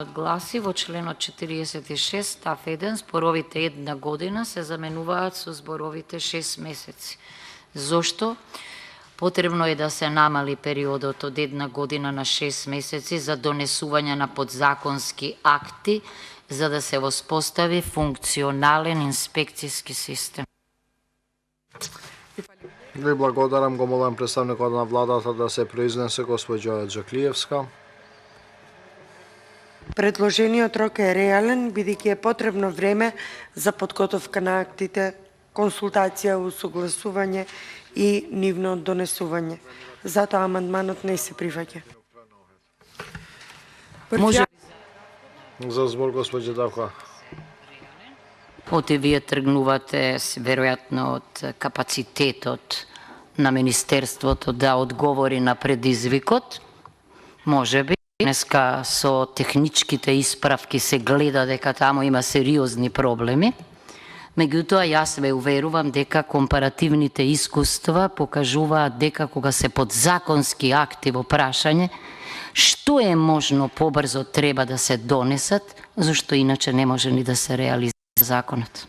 гласи во членот 46 став 1 зборовите една година се заменуваат со зборовите 6 месеци. Зошто? Потребно е да се намали периодот од една година на 6 месеци за донесување на подзаконски акти за да се воспостави функционален инспекцијски систем. Ви благодарам, го молам представникот на владата да се произнесе, госпоѓа Джаклиевска. Предложениот рок е реален, бидејќи е потребно време за подготовка на актите, консултација, усогласување и нивно донесување. Затоа амандманот не се прифаќа. Може За збор, госпоѓа Давка. Оти вие тргнувате веројатно од капацитетот на Министерството да одговори на предизвикот. Може би днеска со техничките исправки се гледа дека таму има сериозни проблеми. Меѓутоа, јас ве уверувам дека компаративните искуства покажуваат дека кога се подзаконски акти во прашање, што е можно побрзо треба да се донесат, зашто иначе не може ни да се реализира законот.